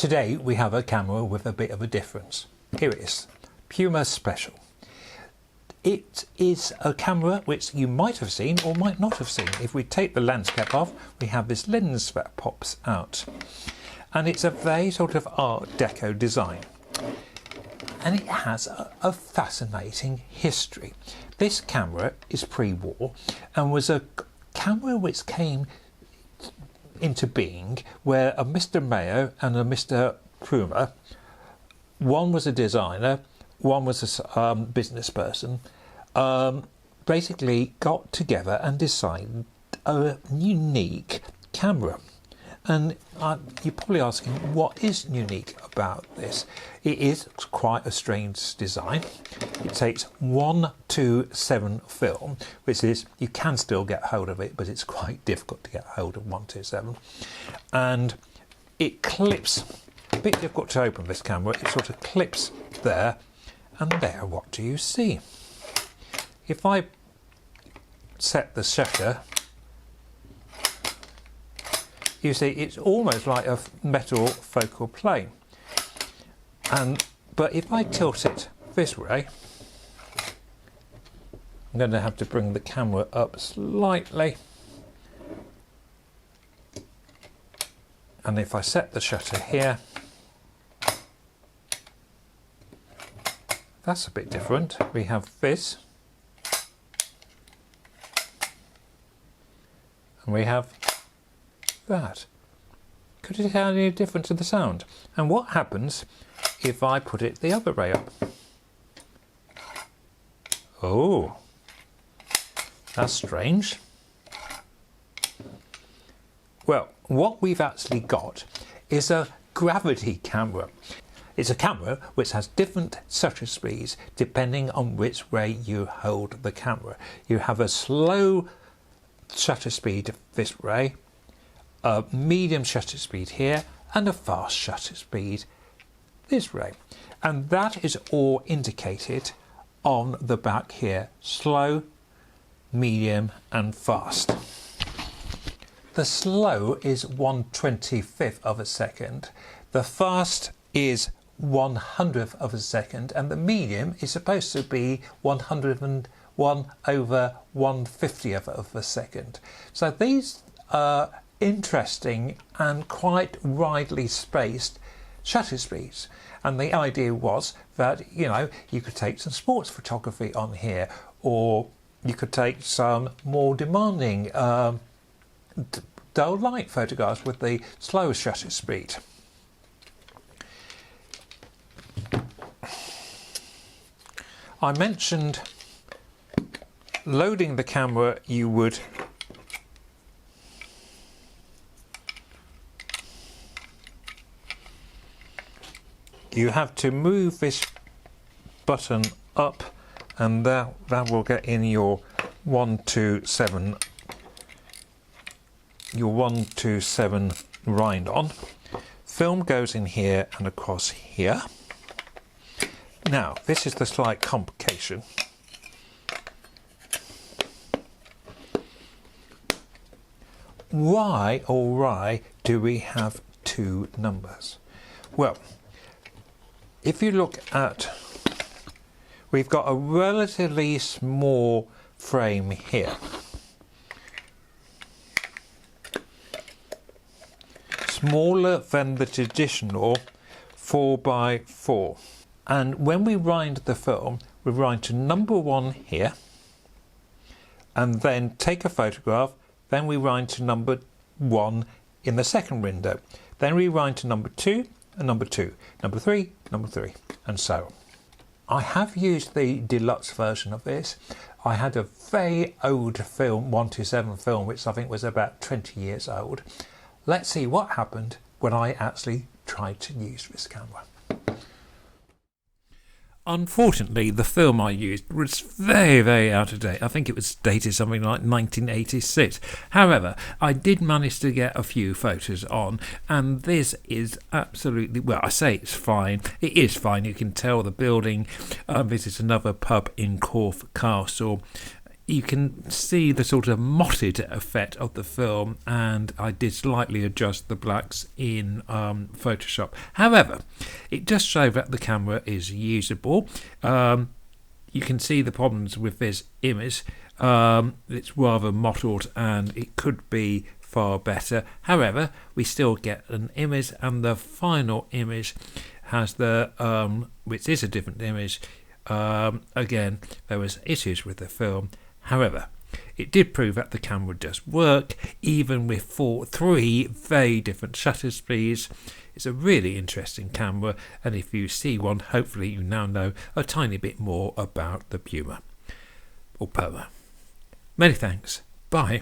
Today we have a camera with a bit of a difference. Here it is, Purma Special. It is a camera which you might have seen or might not have seen. If we take the lens cap off, we have this lens that pops out. And it's a very sort of Art Deco design. And it has a fascinating history. This camera is pre-war and was a camera which came into being where a Mr. Mayo and a Mr. Purma, one was a designer, one was a business person, basically got together and designed a unique camera. And you're probably asking, what is unique about this? It is quite a strange design. It takes 1:7 film, which is, you can still get hold of it, but it's quite difficult to get hold of 1:7. And it clips, a bit difficult to open this camera, it sort of clips there, and there, what do you see? If I set the shutter, you see it's almost like a metal focal plane. But if I tilt it this way, I'm going to have to bring the camera up slightly. And if I set the shutter here, that's a bit different. We have this. And we have that. Could it have any difference to the sound? And what happens if I put it the other way up? Oh, that's strange. Well, what we've actually got is a gravity camera. It's a camera which has different shutter speeds depending on which way you hold the camera. You have a slow shutter speed this way, a medium shutter speed here, and a fast shutter speed this way. And that is all indicated on the back here: slow, medium and fast. The slow is 1/25th of a second, the fast is 1/100th of a second, and the medium is supposed to be 101/150th of a second. So these are interesting and quite widely spaced shutter speeds. And the idea was that, you know, you could take some sports photography on here, or you could take some more demanding dull light photographs with the slower shutter speed. I mentioned loading the camera, you have to move this button up, and that will get in your 1:7 rind on. Film goes in here and across here. Now, this is the slight complication. Why do we have two numbers? Well, if you look at, we've got a relatively small frame here. Smaller than the traditional 4x4. And when we rind the film, we rind to number 1 here, and then take a photograph, then we rind to number 1 in the second window. Then we rind to number 2 and number 2, number 3, number 3, and so on. I have used the deluxe version of this. I had a very old film, 1:7 film, which I think was about 20 years old. Let's see what happened when I actually tried to use this camera. Unfortunately, the film I used was very, very out of date. I think it was dated something like 1986. However, I did manage to get a few photos on, and this is absolutely, well, I say it's fine. It is fine. You can tell the building. This is another pub in Corfe Castle. you can see the sort of motted effect of the film, and I did slightly adjust the blacks in Photoshop. However, it does show that the camera is usable. You can see the problems with this image. It's rather mottled and it could be far better. However, we still get an image, and the final image has the which is a different image. Again, there was issues with the film. However, it did prove that the camera does work, even with three very different shutter speeds. It's a really interesting camera, and if you see one, hopefully you now know a tiny bit more about the Purma or Purma. Many thanks. Bye.